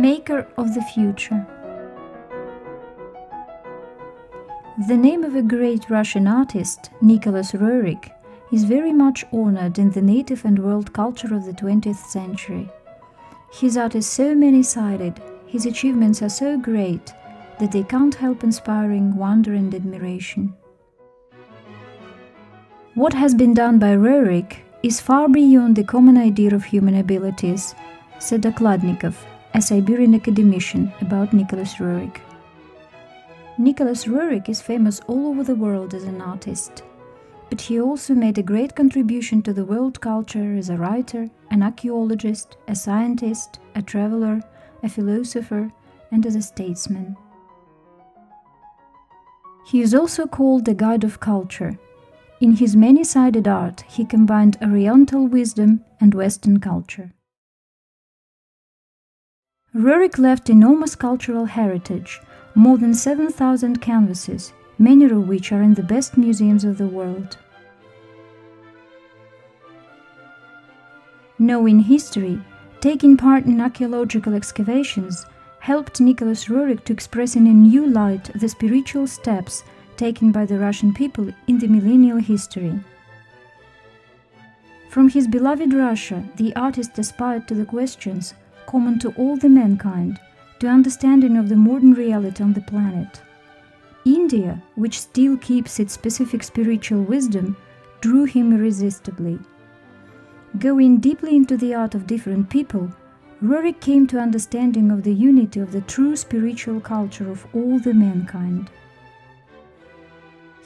Maker of the future. The name of a great Russian artist, Nicholas Roerich, is very much honored in the native and world culture of the 20th century. His art is so many-sided, his achievements are so great, that they can't help inspiring wonder and admiration. What has been done by Roerich is far beyond the common idea of human abilities, said Okladnikov, a Siberian academician, about Nicholas Roerich. Nicholas Roerich is famous all over the world as an artist, but he also made a great contribution to the world culture as a writer, an archaeologist, a scientist, a traveler, a philosopher, and as a statesman. He is also called the guide of culture. In his many-sided art, he combined Oriental wisdom and Western culture. Roerich left enormous cultural heritage, more than 7,000 canvases, many of which are in the best museums of the world. Knowing history, taking part in archaeological excavations, helped Nicholas Roerich to express in a new light the spiritual steps taken by the Russian people in the millennial history. From his beloved Russia, the artist aspired to the questions common to all the mankind, to understanding of the modern reality on the planet. India, which still keeps its specific spiritual wisdom, drew him irresistibly. Going deeply into the art of different people, Roerich came to understanding of the unity of the true spiritual culture of all the mankind.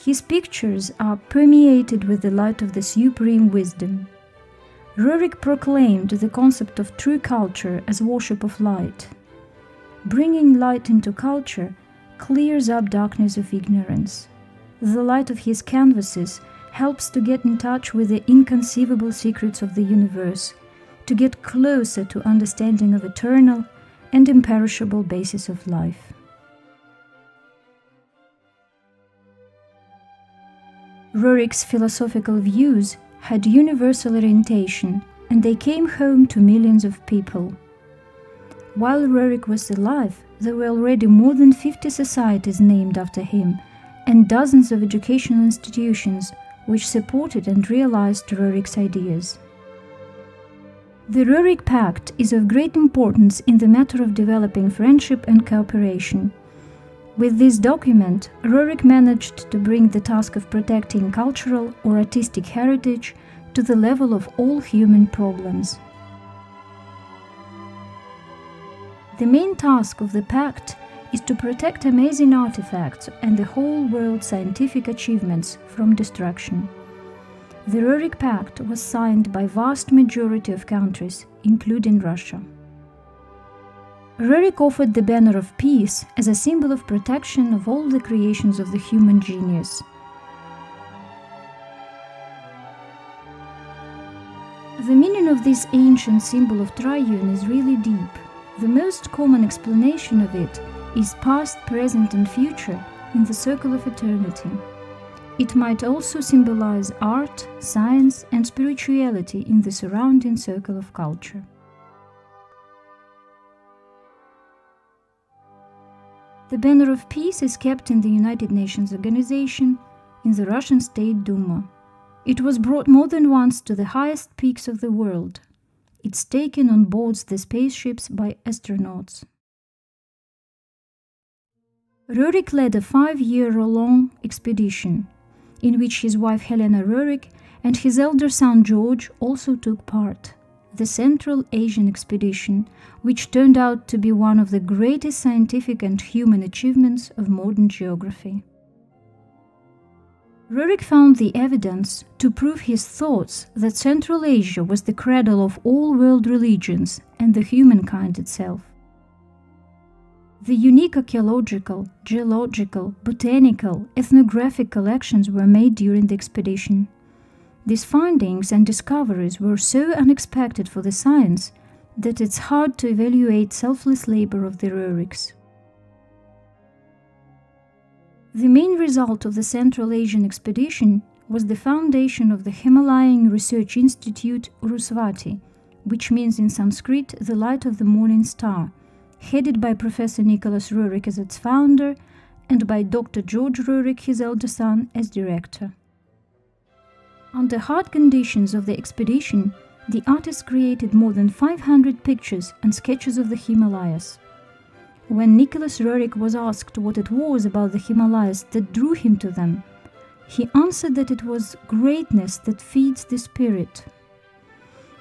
His pictures are permeated with the light of the supreme wisdom. Roerich proclaimed the concept of true culture as worship of light. Bringing light into culture clears up darkness of ignorance. The light of his canvases helps to get in touch with the inconceivable secrets of the universe, to get closer to understanding of eternal and imperishable basis of life. Roerich's philosophical views had universal orientation, and they came home to millions of people. While Roerich was alive, there were already more than 50 societies named after him, and dozens of educational institutions which supported and realized Roerich's ideas. The Uruk Pact is of great importance in the matter of developing friendship and cooperation. With this document, Roerich managed to bring the task of protecting cultural or artistic heritage to the level of all human problems. The main task of the pact is to protect amazing artifacts and the whole world's scientific achievements from destruction. The Uruk Pact was signed by vast majority of countries, including Russia. Roerich offered the banner of peace as a symbol of protection of all the creations of the human genius. The meaning of this ancient symbol of triune is really deep. The most common explanation of it is past, present and future in the circle of eternity. It might also symbolize art, science and spirituality in the surrounding circle of culture. The banner of peace is kept in the United Nations Organization, in the Russian State Duma. It was brought more than once to the highest peaks of the world. It's taken on board the spaceships by astronauts. Roerich led a 5-year-long expedition, in which his wife Helena Rarick and his elder son George also took part. The Central Asian expedition, which turned out to be one of the greatest scientific and human achievements of modern geography. Roerich found the evidence to prove his thoughts that Central Asia was the cradle of all world religions and the humankind itself. The unique archaeological, geological, botanical, ethnographic collections were made during the expedition. These findings and discoveries were so unexpected for the science that it's hard to evaluate selfless labor of the Roerichs. The main result of the Central Asian expedition was the foundation of the Himalayan Research Institute Urusvati, which means in Sanskrit the light of the morning star, headed by Professor Nicholas Roerich as its founder and by Dr. George Roerich, his elder son, as director. Under hard conditions of the expedition, the artist created more than 500 pictures and sketches of the Himalayas. When Nicholas Roerich was asked what it was about the Himalayas that drew him to them, he answered that it was greatness that feeds the spirit.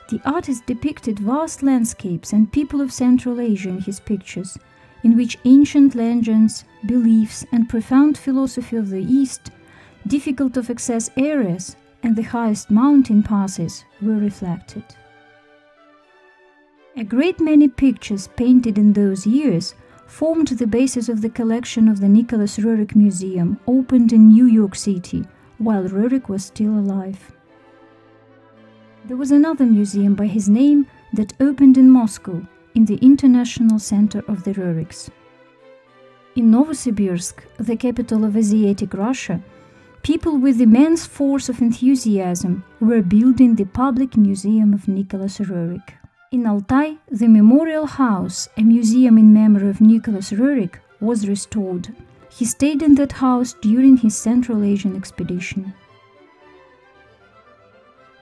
The artist depicted vast landscapes and people of Central Asia in his pictures, in which ancient legends, beliefs, and profound philosophy of the East, difficult of access areas, and the highest mountain passes were reflected. A great many pictures painted in those years formed the basis of the collection of the Nicholas Roerich Museum, opened in New York City while Roerich was still alive. There was another museum by his name that opened in Moscow, in the International Center of the Roerichs. In Novosibirsk, the capital of Asiatic Russia, people with immense force of enthusiasm were building the public museum of Nicholas Roerich. In Altai, the Memorial House, a museum in memory of Nicholas Roerich, was restored. He stayed in that house during his Central Asian expedition.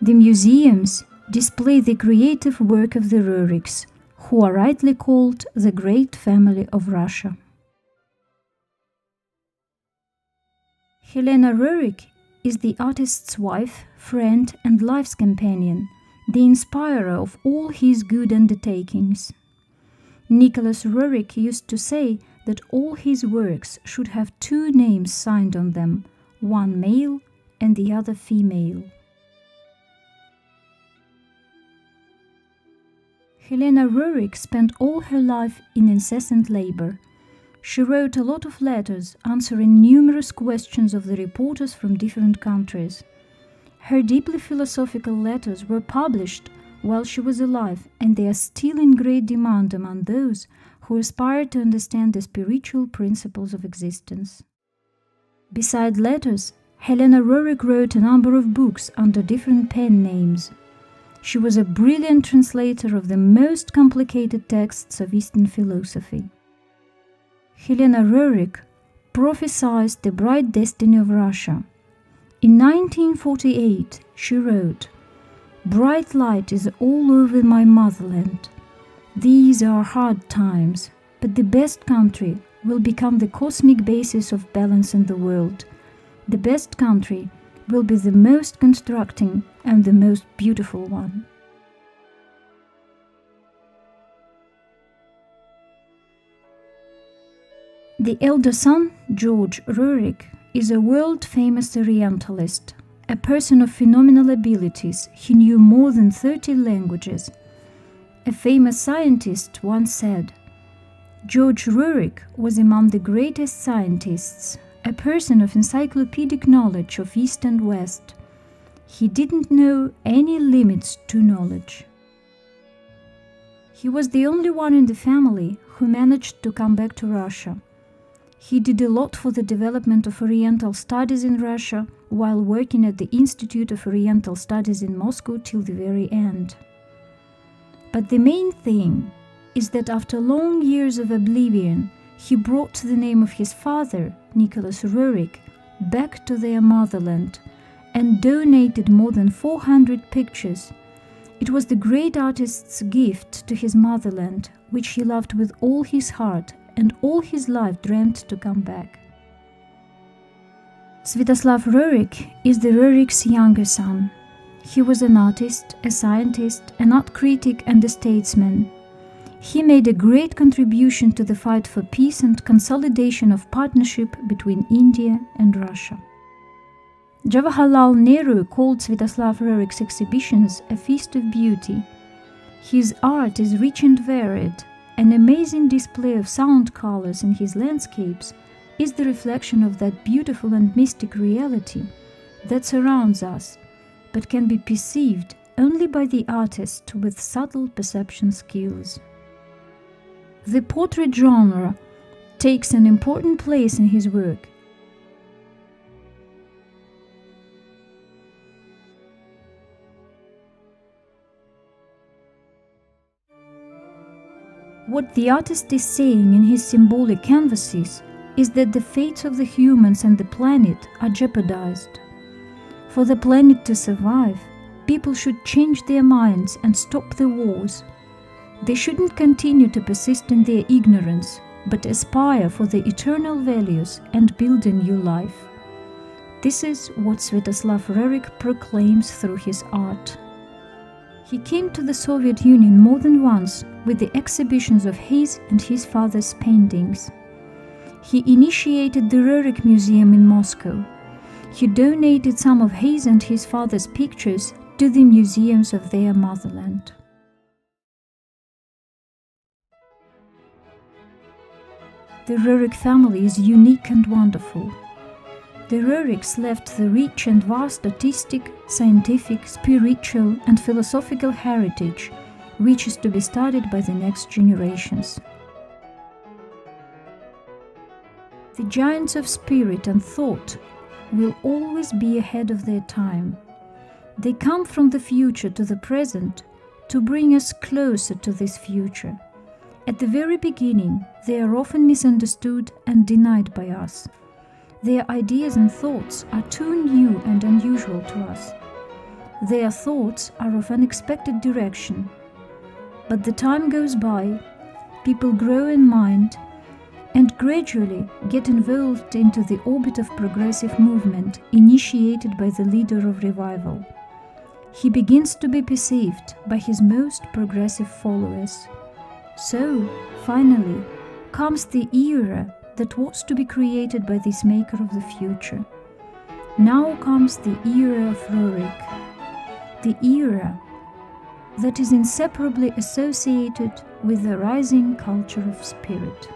The museums display the creative work of the Roerichs, who are rightly called the Great Family of Russia. Helena Rarick is the artist's wife, friend, and life's companion, the inspirer of all his good undertakings. Nicholas Roerich used to say that all his works should have two names signed on them, one male and the other female. Helena Rarick spent all her life in incessant labor. She wrote a lot of letters answering numerous questions of the reporters from different countries. Her deeply philosophical letters were published while she was alive, and they are still in great demand among those who aspire to understand the spiritual principles of existence. Beside letters, Helena Rarick wrote a number of books under different pen names. She was a brilliant translator of the most complicated texts of Eastern philosophy. Helena Rarick prophesied the bright destiny of Russia. In 1948, she wrote, "Bright light is all over my motherland. These are hard times, but the best country will become the cosmic basis of balance in the world. The best country will be the most constructing and the most beautiful one." The elder son, George Roerich, is a world-famous orientalist, a person of phenomenal abilities. He knew more than 30 languages. A famous scientist once said, "George Roerich was among the greatest scientists, a person of encyclopedic knowledge of East and West. He didn't know any limits to knowledge." He was the only one in the family who managed to come back to Russia. He did a lot for the development of Oriental studies in Russia while working at the Institute of Oriental Studies in Moscow till the very end. But the main thing is that after long years of oblivion, he brought the name of his father, Nicholas Roerich, back to their motherland and donated more than 400 pictures. It was the great artist's gift to his motherland, which he loved with all his heart and all his life dreamt to come back. Svyatoslav Roerich is the Roerich's younger son. He was an artist, a scientist, an art critic, and a statesman. He made a great contribution to the fight for peace and consolidation of partnership between India and Russia. Jawaharlal Nehru called Svetoslav Roerich's exhibitions a feast of beauty. His art is rich and varied. An amazing display of sound colors in his landscapes is the reflection of that beautiful and mystic reality that surrounds us, but can be perceived only by the artist with subtle perception skills. The portrait genre takes an important place in his work. What the artist is saying in his symbolic canvases is that the fates of the humans and the planet are jeopardized. For the planet to survive, people should change their minds and stop the wars. They shouldn't continue to persist in their ignorance, but aspire for the eternal values and build a new life. This is what Svyatoslav Roerich proclaims through his art. He came to the Soviet Union more than once with the exhibitions of his and his father's paintings. He initiated the Roerich Museum in Moscow. He donated some of his and his father's pictures to the museums of their motherland. The Roerich family is unique and wonderful. The Roerichs left the rich and vast artistic, scientific, spiritual and philosophical heritage which is to be studied by the next generations. The giants of spirit and thought will always be ahead of their time. They come from the future to the present to bring us closer to this future. At the very beginning, they are often misunderstood and denied by us. Their ideas and thoughts are too new and unusual to us. Their thoughts are of unexpected direction. But the time goes by, people grow in mind, and gradually get involved into the orbit of progressive movement initiated by the leader of revival. He begins to be perceived by his most progressive followers. So, finally, comes the era that was to be created by this maker of the future. Now comes the era of Roerich, the era that is inseparably associated with the rising culture of spirit.